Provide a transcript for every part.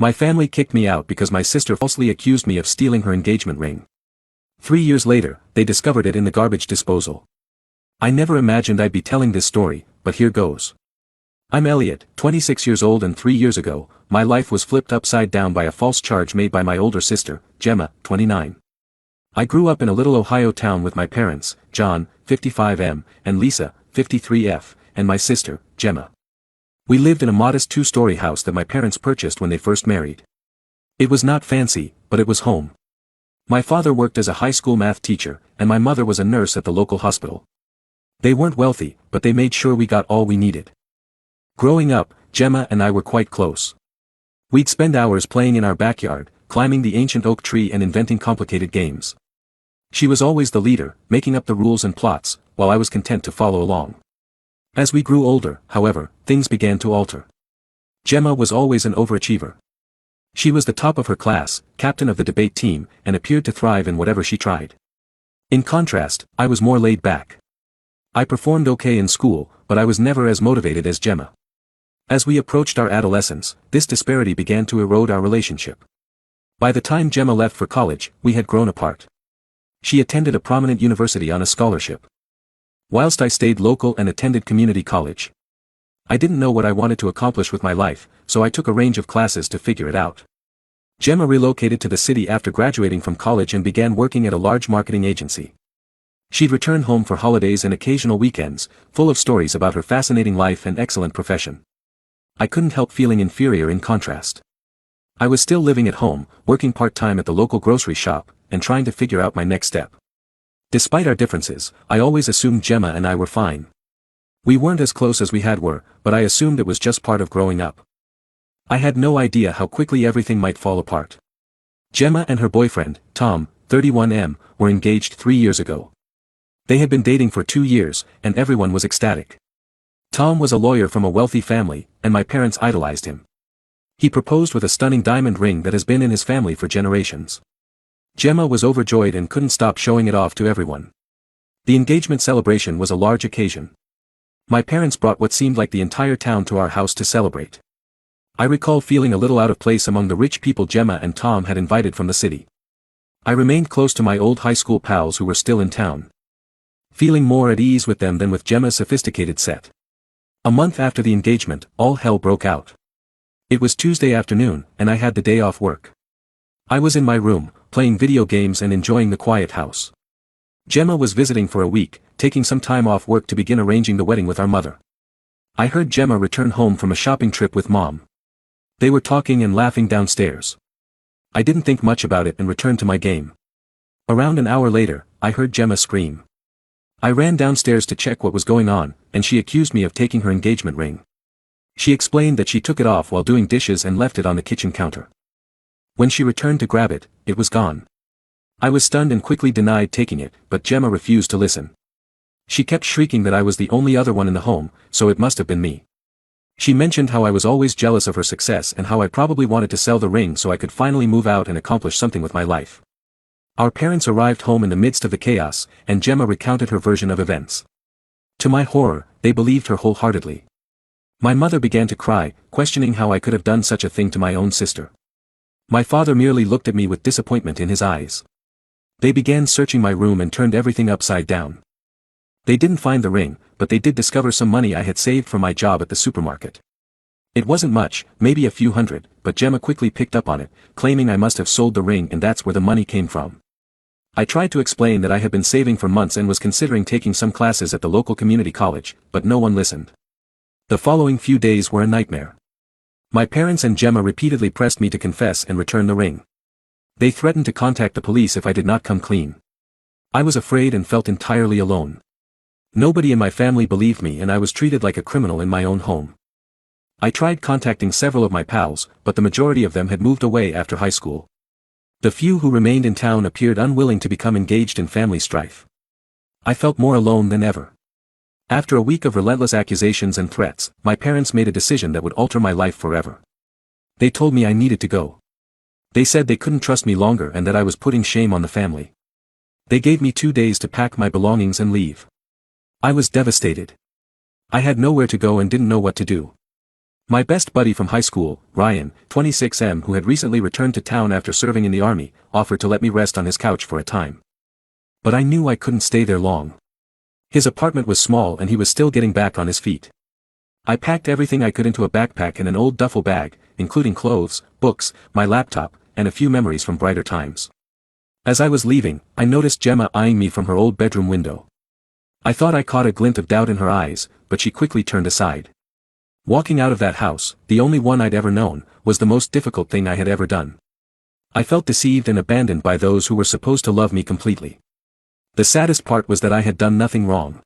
My family kicked me out because my sister falsely accused me of stealing her engagement ring. 3 years later, they discovered it in the garbage disposal. I never imagined I'd be telling this story, but here goes. I'm Elliot, 26 years old, and 3 years ago, my life was flipped upside down by a false charge made by my older sister, Gemma, 29. I grew up in a little Ohio town with my parents, John, 55M, and Lisa, 53F, and my sister, Gemma. We lived in a modest 2-story house that my parents purchased when they first married. It was not fancy, but it was home. My father worked as a high school math teacher, and my mother was a nurse at the local hospital. They weren't wealthy, but they made sure we got all we needed. Growing up, Gemma and I were quite close. We'd spend hours playing in our backyard, climbing the ancient oak tree and inventing complicated games. She was always the leader, making up the rules and plots, while I was content to follow along. As we grew older, however, things began to alter. Gemma was always an overachiever. She was the top of her class, captain of the debate team, and appeared to thrive in whatever she tried. In contrast, I was more laid back. I performed okay in school, but I was never as motivated as Gemma. As we approached our adolescence, this disparity began to erode our relationship. By the time Gemma left for college, we had grown apart. She attended a prominent university on a scholarship, whilst I stayed local and attended community college. I didn't know what I wanted to accomplish with my life, so I took a range of classes to figure it out. Gemma relocated to the city after graduating from college and began working at a large marketing agency. She'd return home for holidays and occasional weekends, full of stories about her fascinating life and excellent profession. I couldn't help feeling inferior in contrast. I was still living at home, working part-time at the local grocery shop, and trying to figure out my next step. Despite our differences, I always assumed Gemma and I were fine. We weren't as close as we were, but I assumed it was just part of growing up. I had no idea how quickly everything might fall apart. Gemma and her boyfriend, Tom, 31M, were engaged 3 years ago. They had been dating for 2 years, and everyone was ecstatic. Tom was a lawyer from a wealthy family, and my parents idolized him. He proposed with a stunning diamond ring that has been in his family for generations. Gemma was overjoyed and couldn't stop showing it off to everyone. The engagement celebration was a large occasion. My parents brought what seemed like the entire town to our house to celebrate. I recall feeling a little out of place among the rich people Gemma and Tom had invited from the city. I remained close to my old high school pals who were still in town, feeling more at ease with them than with Gemma's sophisticated set. A month after the engagement, all hell broke out. It was Tuesday afternoon, and I had the day off work. I was in my room, playing video games and enjoying the quiet house. Gemma was visiting for a week, taking some time off work to begin arranging the wedding with our mother. I heard Gemma return home from a shopping trip with Mom. They were talking and laughing downstairs. I didn't think much about it and returned to my game. Around an hour later, I heard Gemma scream. I ran downstairs to check what was going on, and she accused me of taking her engagement ring. She explained that she took it off while doing dishes and left it on the kitchen counter. When she returned to grab it, it was gone. I was stunned and quickly denied taking it, but Gemma refused to listen. She kept shrieking that I was the only other one in the home, so it must have been me. She mentioned how I was always jealous of her success and how I probably wanted to sell the ring so I could finally move out and accomplish something with my life. Our parents arrived home in the midst of the chaos, and Gemma recounted her version of events. To my horror, they believed her wholeheartedly. My mother began to cry, questioning how I could have done such a thing to my own sister. My father merely looked at me with disappointment in his eyes. They began searching my room and turned everything upside down. They didn't find the ring, but they did discover some money I had saved from my job at the supermarket. It wasn't much, maybe a few hundred, but Gemma quickly picked up on it, claiming I must have sold the ring and that's where the money came from. I tried to explain that I had been saving for months and was considering taking some classes at the local community college, but no one listened. The following few days were a nightmare. My parents and Gemma repeatedly pressed me to confess and return the ring. They threatened to contact the police if I did not come clean. I was afraid and felt entirely alone. Nobody in my family believed me and I was treated like a criminal in my own home. I tried contacting several of my pals, but the majority of them had moved away after high school. The few who remained in town appeared unwilling to become engaged in family strife. I felt more alone than ever. After a week of relentless accusations and threats, my parents made a decision that would alter my life forever. They told me I needed to go. They said they couldn't trust me longer and that I was putting shame on the family. They gave me 2 days to pack my belongings and leave. I was devastated. I had nowhere to go and didn't know what to do. My best buddy from high school, Ryan, 26M, who had recently returned to town after serving in the army, offered to let me rest on his couch for a time. But I knew I couldn't stay there long. His apartment was small and he was still getting back on his feet. I packed everything I could into a backpack and an old duffel bag, including clothes, books, my laptop, and a few memories from brighter times. As I was leaving, I noticed Gemma eyeing me from her old bedroom window. I thought I caught a glint of doubt in her eyes, but she quickly turned aside. Walking out of that house, the only one I'd ever known, was the most difficult thing I had ever done. I felt deceived and abandoned by those who were supposed to love me completely. The saddest part was that I had done nothing wrong.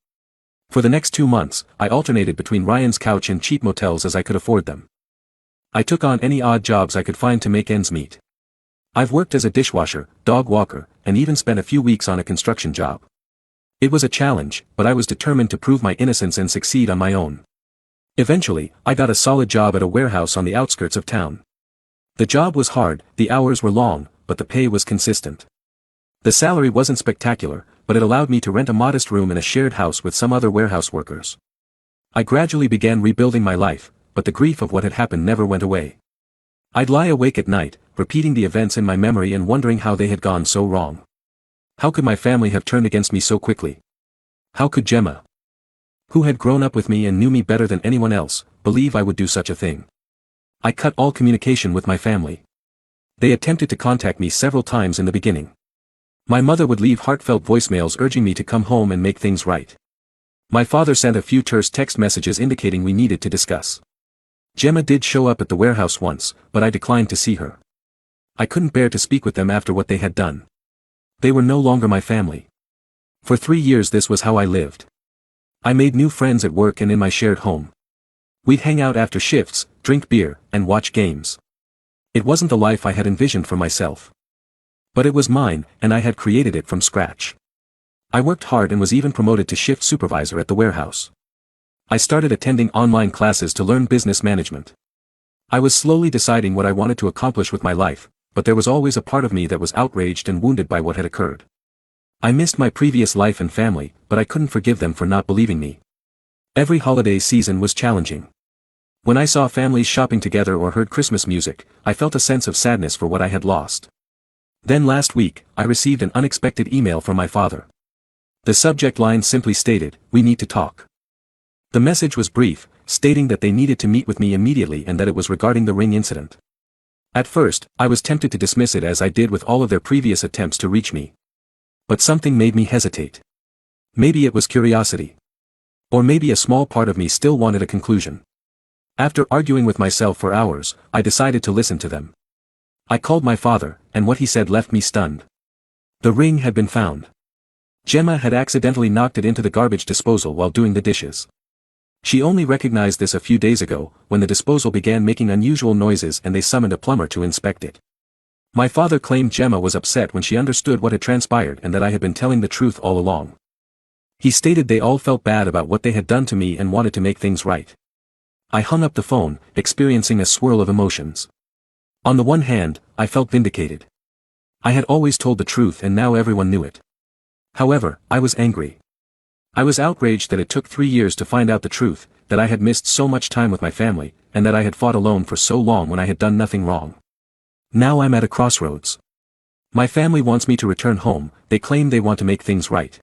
For the next 2 months, I alternated between Ryan's couch and cheap motels as I could afford them. I took on any odd jobs I could find to make ends meet. I've worked as a dishwasher, dog walker, and even spent a few weeks on a construction job. It was a challenge, but I was determined to prove my innocence and succeed on my own. Eventually, I got a solid job at a warehouse on the outskirts of town. The job was hard, the hours were long, but the pay was consistent. The salary wasn't spectacular, but it allowed me to rent a modest room in a shared house with some other warehouse workers. I gradually began rebuilding my life, but the grief of what had happened never went away. I'd lie awake at night, repeating the events in my memory and wondering how they had gone so wrong. How could my family have turned against me so quickly? How could Gemma, who had grown up with me and knew me better than anyone else, believe I would do such a thing? I cut all communication with my family. They attempted to contact me several times in the beginning. My mother would leave heartfelt voicemails urging me to come home and make things right. My father sent a few terse text messages indicating we needed to discuss. Gemma did show up at the warehouse once, but I declined to see her. I couldn't bear to speak with them after what they had done. They were no longer my family. For 3 years this was how I lived. I made new friends at work and in my shared home. We'd hang out after shifts, drink beer, and watch games. It wasn't the life I had envisioned for myself. But it was mine, and I had created it from scratch. I worked hard and was even promoted to shift supervisor at the warehouse. I started attending online classes to learn business management. I was slowly deciding what I wanted to accomplish with my life, but there was always a part of me that was outraged and wounded by what had occurred. I missed my previous life and family, but I couldn't forgive them for not believing me. Every holiday season was challenging. When I saw families shopping together or heard Christmas music, I felt a sense of sadness for what I had lost. Then last week, I received an unexpected email from my father. The subject line simply stated, "We need to talk." The message was brief, stating that they needed to meet with me immediately and that it was regarding the ring incident. At first, I was tempted to dismiss it as I did with all of their previous attempts to reach me. But something made me hesitate. Maybe it was curiosity. Or maybe a small part of me still wanted a conclusion. After arguing with myself for hours, I decided to listen to them. I called my father, and what he said left me stunned. The ring had been found. Gemma had accidentally knocked it into the garbage disposal while doing the dishes. She only recognized this a few days ago, when the disposal began making unusual noises and they summoned a plumber to inspect it. My father claimed Gemma was upset when she understood what had transpired and that I had been telling the truth all along. He stated they all felt bad about what they had done to me and wanted to make things right. I hung up the phone, experiencing a swirl of emotions. On the one hand, I felt vindicated. I had always told the truth and now everyone knew it. However, I was angry. I was outraged that it took 3 years to find out the truth, that I had missed so much time with my family, and that I had fought alone for so long when I had done nothing wrong. Now I'm at a crossroads. My family wants me to return home, they claim they want to make things right.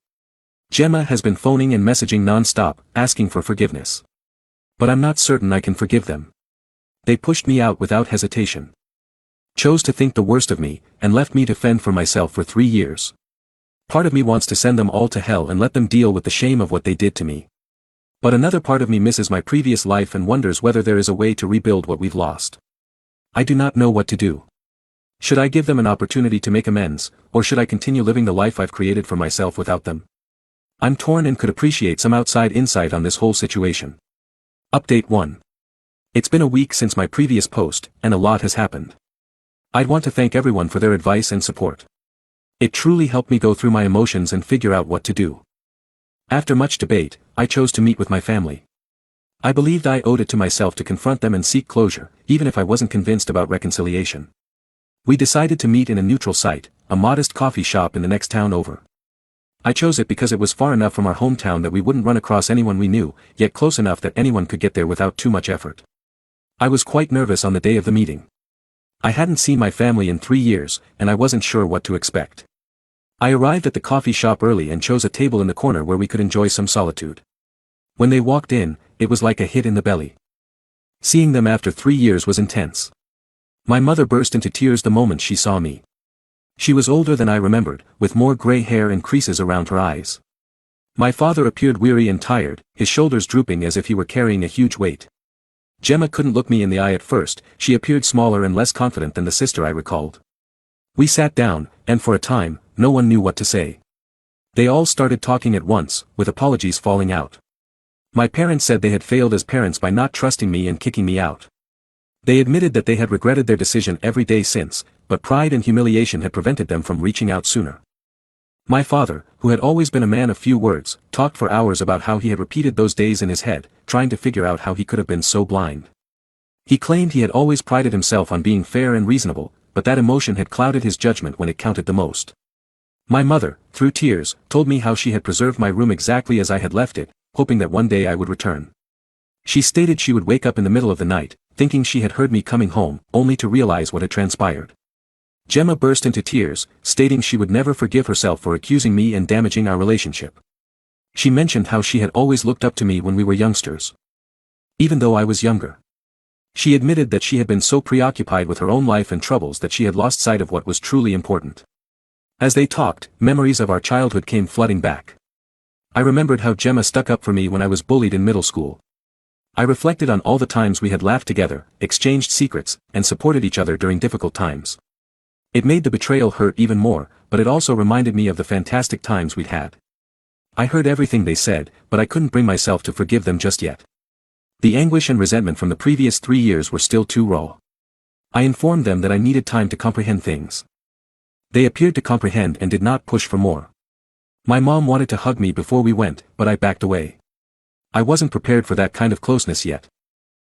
Gemma has been phoning and messaging non-stop, asking for forgiveness. But I'm not certain I can forgive them. They pushed me out without hesitation. Chose to think the worst of me, and left me to fend for myself for 3 years. Part of me wants to send them all to hell and let them deal with the shame of what they did to me. But another part of me misses my previous life and wonders whether there is a way to rebuild what we've lost. I do not know what to do. Should I give them an opportunity to make amends, or should I continue living the life I've created for myself without them? I'm torn and could appreciate some outside insight on this whole situation. Update 1. It's been a week since my previous post, and a lot has happened. I'd want to thank everyone for their advice and support. It truly helped me go through my emotions and figure out what to do. After much debate, I chose to meet with my family. I believed I owed it to myself to confront them and seek closure, even if I wasn't convinced about reconciliation. We decided to meet in a neutral site, a modest coffee shop in the next town over. I chose it because it was far enough from our hometown that we wouldn't run across anyone we knew, yet close enough that anyone could get there without too much effort. I was quite nervous on the day of the meeting. I hadn't seen my family in 3 years, and I wasn't sure what to expect. I arrived at the coffee shop early and chose a table in the corner where we could enjoy some solitude. When they walked in, it was like a hit in the belly. Seeing them after 3 years was intense. My mother burst into tears the moment she saw me. She was older than I remembered, with more gray hair and creases around her eyes. My father appeared weary and tired, his shoulders drooping as if he were carrying a huge weight. Gemma couldn't look me in the eye at first, she appeared smaller and less confident than the sister I recalled. We sat down, and for a time, no one knew what to say. They all started talking at once, with apologies falling out. My parents said they had failed as parents by not trusting me and kicking me out. They admitted that they had regretted their decision every day since, but pride and humiliation had prevented them from reaching out sooner. My father, who had always been a man of few words, talked for hours about how he had repeated those days in his head, trying to figure out how he could have been so blind. He claimed he had always prided himself on being fair and reasonable, but that emotion had clouded his judgment when it counted the most. My mother, through tears, told me how she had preserved my room exactly as I had left it, hoping that one day I would return. She stated she would wake up in the middle of the night, thinking she had heard me coming home, only to realize what had transpired. Gemma burst into tears, stating she would never forgive herself for accusing me and damaging our relationship. She mentioned how she had always looked up to me when we were youngsters. Even though I was younger. She admitted that she had been so preoccupied with her own life and troubles that she had lost sight of what was truly important. As they talked, memories of our childhood came flooding back. I remembered how Gemma stuck up for me when I was bullied in middle school. I reflected on all the times we had laughed together, exchanged secrets, and supported each other during difficult times. It made the betrayal hurt even more, but it also reminded me of the fantastic times we'd had. I heard everything they said, but I couldn't bring myself to forgive them just yet. The anguish and resentment from the previous 3 years were still too raw. I informed them that I needed time to comprehend things. They appeared to comprehend and did not push for more. My mom wanted to hug me before we went, but I backed away. I wasn't prepared for that kind of closeness yet.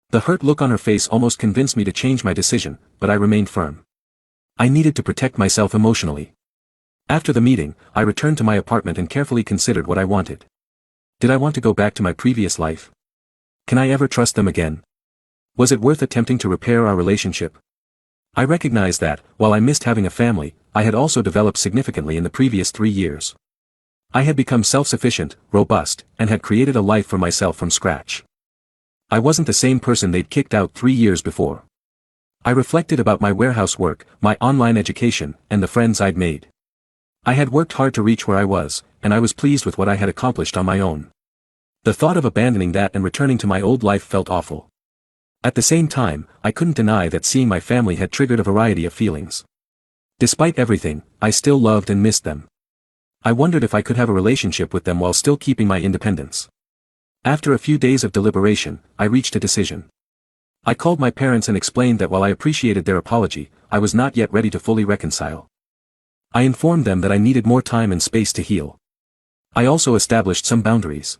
The hurt look on her face almost convinced me to change my decision, but I remained firm. I needed to protect myself emotionally. After the meeting, I returned to my apartment and carefully considered what I wanted. Did I want to go back to my previous life? Can I ever trust them again? Was it worth attempting to repair our relationship? I recognized that, while I missed having a family, I had also developed significantly in the previous 3 years. I had become self-sufficient, robust, and had created a life for myself from scratch. I wasn't the same person they'd kicked out 3 years before. I reflected about my warehouse work, my online education, and the friends I'd made. I had worked hard to reach where I was, and I was pleased with what I had accomplished on my own. The thought of abandoning that and returning to my old life felt awful. At the same time, I couldn't deny that seeing my family had triggered a variety of feelings. Despite everything, I still loved and missed them. I wondered if I could have a relationship with them while still keeping my independence. After a few days of deliberation, I reached a decision. I called my parents and explained that while I appreciated their apology, I was not yet ready to fully reconcile. I informed them that I needed more time and space to heal. I also established some boundaries.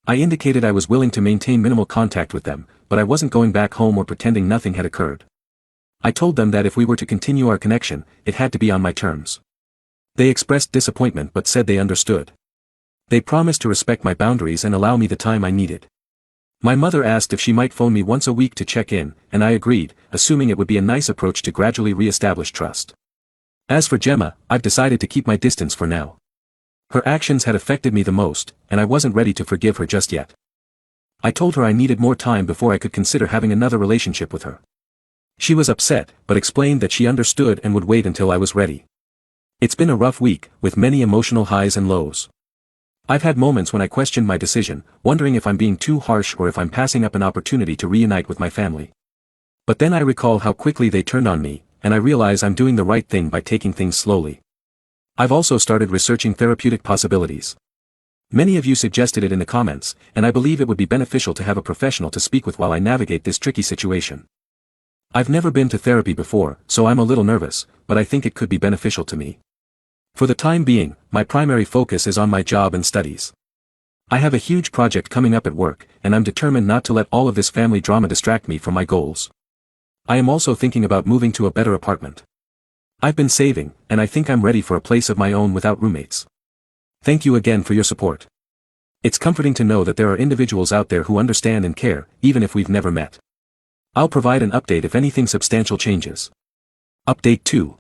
I indicated I was willing to maintain minimal contact with them, but I wasn't going back home or pretending nothing had occurred. I told them that if we were to continue our connection, it had to be on my terms. They expressed disappointment but said they understood. They promised to respect my boundaries and allow me the time I needed. My mother asked if she might phone me once a week to check in, and I agreed, assuming it would be a nice approach to gradually re-establish trust. As for Gemma, I've decided to keep my distance for now. Her actions had affected me the most, and I wasn't ready to forgive her just yet. I told her I needed more time before I could consider having another relationship with her. She was upset, but explained that she understood and would wait until I was ready. It's been a rough week, with many emotional highs and lows. I've had moments when I questioned my decision, wondering if I'm being too harsh or if I'm passing up an opportunity to reunite with my family. But then I recall how quickly they turned on me, and I realize I'm doing the right thing by taking things slowly. I've also started researching therapeutic possibilities. Many of you suggested it in the comments, and I believe it would be beneficial to have a professional to speak with while I navigate this tricky situation. I've never been to therapy before, so I'm a little nervous, but I think it could be beneficial to me. For the time being, my primary focus is on my job and studies. I have a huge project coming up at work, and I'm determined not to let all of this family drama distract me from my goals. I am also thinking about moving to a better apartment. I've been saving, and I think I'm ready for a place of my own without roommates. Thank you again for your support. It's comforting to know that there are individuals out there who understand and care, even if we've never met. I'll provide an update if anything substantial changes. Update 2.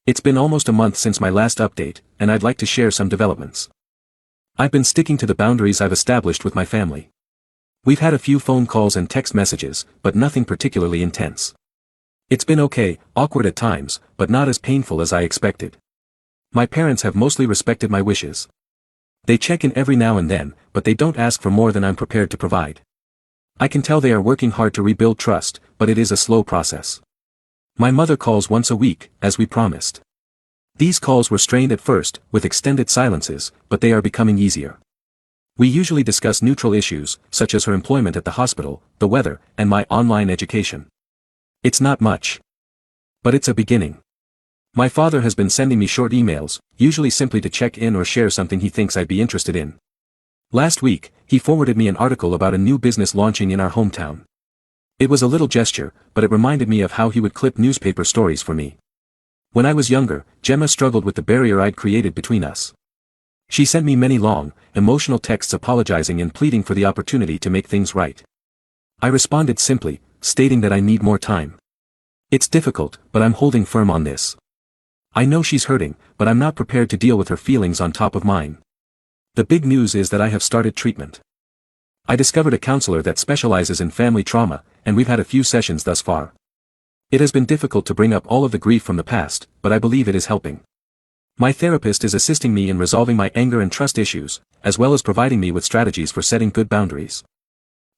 It's been almost a month since my last update, and I'd like to share some developments. I've been sticking to the boundaries I've established with my family. We've had a few phone calls and text messages, but nothing particularly intense. It's been okay, awkward at times, but not as painful as I expected. My parents have mostly respected my wishes. They check in every now and then, but they don't ask for more than I'm prepared to provide. I can tell they are working hard to rebuild trust, but it is a slow process. My mother calls once a week, as we promised. These calls were strained at first, with extended silences, but they are becoming easier. We usually discuss neutral issues, such as her employment at the hospital, the weather, and my online education. It's not much. But it's a beginning. My father has been sending me short emails, usually simply to check in or share something he thinks I'd be interested in. Last week, he forwarded me an article about a new business launching in our hometown. It was a little gesture, but it reminded me of how he would clip newspaper stories for me. When I was younger, Gemma struggled with the barrier I'd created between us. She sent me many long, emotional texts apologizing and pleading for the opportunity to make things right. I responded simply, stating that I need more time. It's difficult, but I'm holding firm on this. I know she's hurting, but I'm not prepared to deal with her feelings on top of mine. The big news is that I have started treatment. I discovered a counselor that specializes in family trauma, and we've had a few sessions thus far. It has been difficult to bring up all of the grief from the past, but I believe it is helping. My therapist is assisting me in resolving my anger and trust issues, as well as providing me with strategies for setting good boundaries.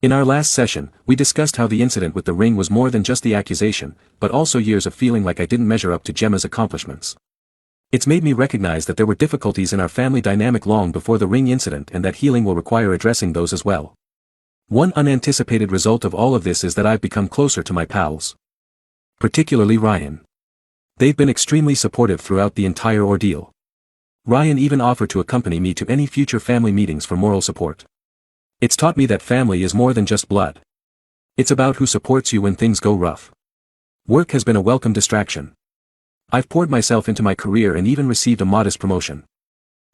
In our last session, we discussed how the incident with the ring was more than just the accusation, but also years of feeling like I didn't measure up to Gemma's accomplishments. It's made me recognize that there were difficulties in our family dynamic long before the ring incident and that healing will require addressing those as well. One unanticipated result of all of this is that I've become closer to my pals. Particularly Ryan. They've been extremely supportive throughout the entire ordeal. Ryan even offered to accompany me to any future family meetings for moral support. It's taught me that family is more than just blood. It's about who supports you when things go rough. Work has been a welcome distraction. I've poured myself into my career and even received a modest promotion.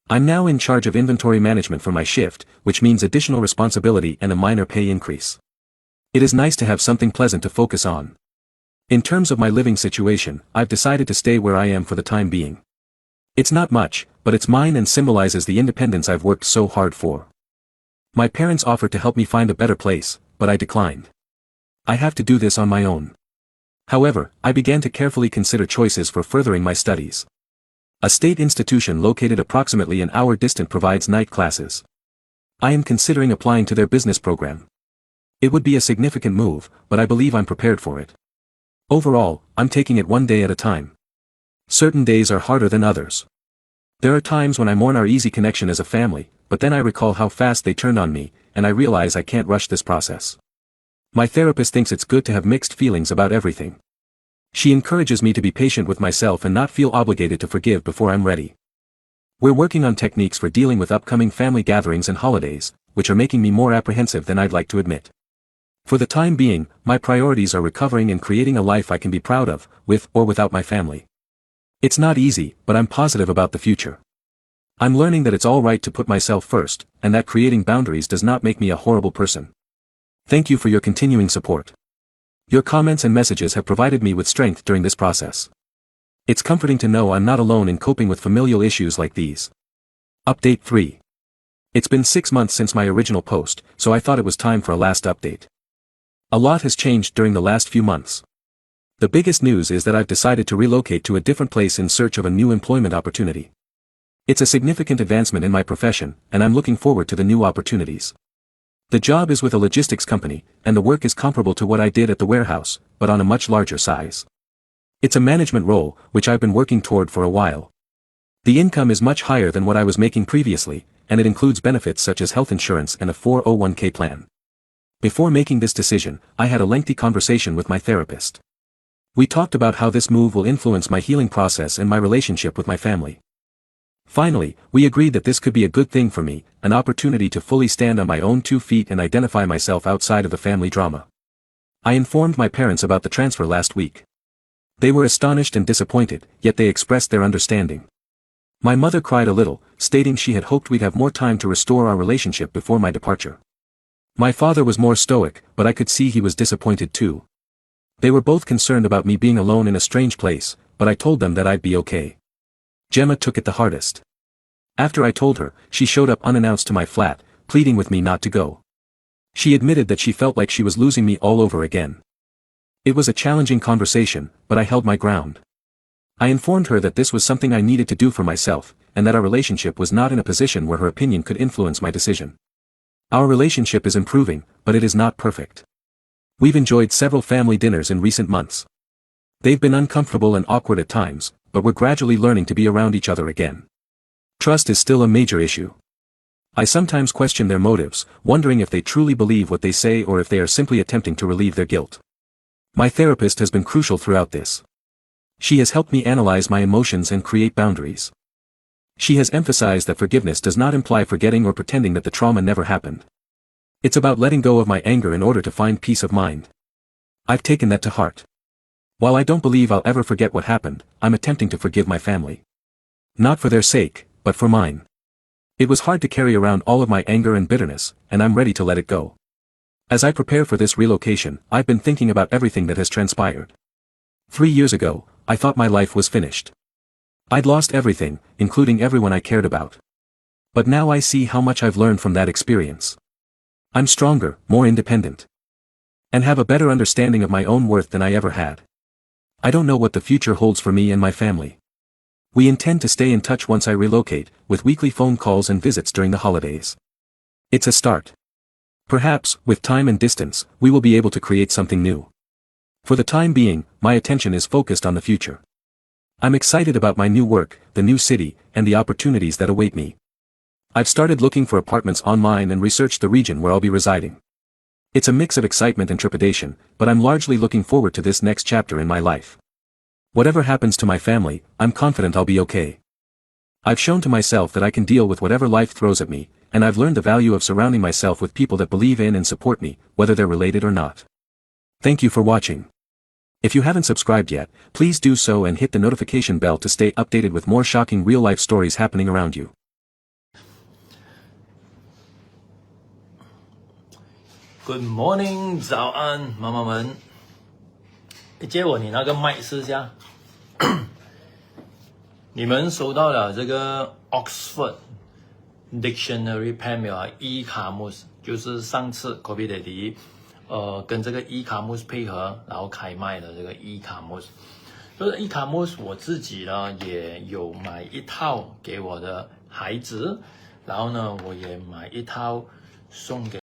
I'm now in charge of inventory management for my shift, which means additional responsibility and a minor pay increase. It is nice to have something pleasant to focus on. In terms of my living situation, I've decided to stay where I am for the time being. It's not much, but it's mine and symbolizes the independence I've worked so hard for. My parents offered to help me find a better place, but I declined. I have to do this on my own. However, I began to carefully consider choices for furthering my studies. A state institution located approximately an hour distant provides night classes. I am considering applying to their business program. It would be a significant move, but I believe I'm prepared for it. Overall, I'm taking it one day at a time. Certain days are harder than others. There are times when I mourn our easy connection as a family, but then I recall how fast they turned on me, and I realize I can't rush this process. My therapist thinks it's good to have mixed feelings about everything. She encourages me to be patient with myself and not feel obligated to forgive before I'm ready. We're working on techniques for dealing with upcoming family gatherings and holidays, which are making me more apprehensive than I'd like to admit. For the time being, my priorities are recovering and creating a life I can be proud of, with or without my family. It's not easy, but I'm positive about the future. I'm learning that it's all right to put myself first, and that creating boundaries does not make me a horrible person. Thank you for your continuing support. Your comments and messages have provided me with strength during this process. It's comforting to know I'm not alone in coping with familial issues like these. Update 3. It's been 6 months since my original post, so I thought it was time for a last update. A lot has changed during the last few months. The biggest news is that I've decided to relocate to a different place in search of a new employment opportunity. It's a significant advancement in my profession, and I'm looking forward to the new opportunities. The job is with a logistics company, and the work is comparable to what I did at the warehouse, but on a much larger size. It's a management role, which I've been working toward for a while. The income is much higher than what I was making previously, and it includes benefits such as health insurance and a 401k plan. Before making this decision, I had a lengthy conversation with my therapist. We talked about how this move will influence my healing process and my relationship with my family. Finally, we agreed that this could be a good thing for me, an opportunity to fully stand on my own 2 feet and identify myself outside of the family drama. I informed my parents about the transfer last week. They were astonished and disappointed, yet they expressed their understanding. My mother cried a little, stating she had hoped we'd have more time to restore our relationship before my departure. My father was more stoic, but I could see he was disappointed too. They were both concerned about me being alone in a strange place, but I told them that I'd be okay. Gemma took it the hardest. After I told her, she showed up unannounced to my flat, pleading with me not to go. She admitted that she felt like she was losing me all over again. It was a challenging conversation, but I held my ground. I informed her that this was something I needed to do for myself, and that our relationship was not in a position where her opinion could influence my decision. Our relationship is improving, but it is not perfect. We've enjoyed several family dinners in recent months. They've been uncomfortable and awkward at times, but we're gradually learning to be around each other again. Trust is still a major issue. I sometimes question their motives, wondering if they truly believe what they say or if they are simply attempting to relieve their guilt. My therapist has been crucial throughout this. She has helped me analyze my emotions and create boundaries. She has emphasized that forgiveness does not imply forgetting or pretending that the trauma never happened. It's about letting go of my anger in order to find peace of mind. I've taken that to heart. While I don't believe I'll ever forget what happened, I'm attempting to forgive my family. Not for their sake, but for mine. It was hard to carry around all of my anger and bitterness, and I'm ready to let it go. As I prepare for this relocation, I've been thinking about everything that has transpired. 3 years ago, I thought my life was finished. I'd lost everything, including everyone I cared about. But now I see how much I've learned from that experience. I'm stronger, more independent, and have a better understanding of my own worth than I ever had. I don't know what the future holds for me and my family. We intend to stay in touch once I relocate, with weekly phone calls and visits during the holidays. It's a start. Perhaps, with time and distance, we will be able to create something new. For the time being, my attention is focused on the future. I'm excited about my new work, the new city, and the opportunities that await me. I've started looking for apartments online and researched the region where I'll be residing. It's a mix of excitement and trepidation, but I'm largely looking forward to this next chapter in my life. Whatever happens to my family, I'm confident I'll be okay. I've shown to myself that I can deal with whatever life throws at me, and I've learned the value of surrounding myself with people that believe in and support me, whether they're related or not. Thank you for watching. If you haven't subscribed yet, please do so and hit the notification bell to stay updated with more shocking real-life stories happening around you. Good morning， 早安，妈妈们。借我你那个麦试下。你们收到了这个 Oxford Dictionary Panel 啊 ，e 卡姆斯，就是上次 Kobe Daddy 跟这个 e 卡姆斯配合，然后开卖的这个 e 卡姆斯。就是 e 卡姆斯我自己呢也有买一套给我的孩子，然后呢我也买一套送给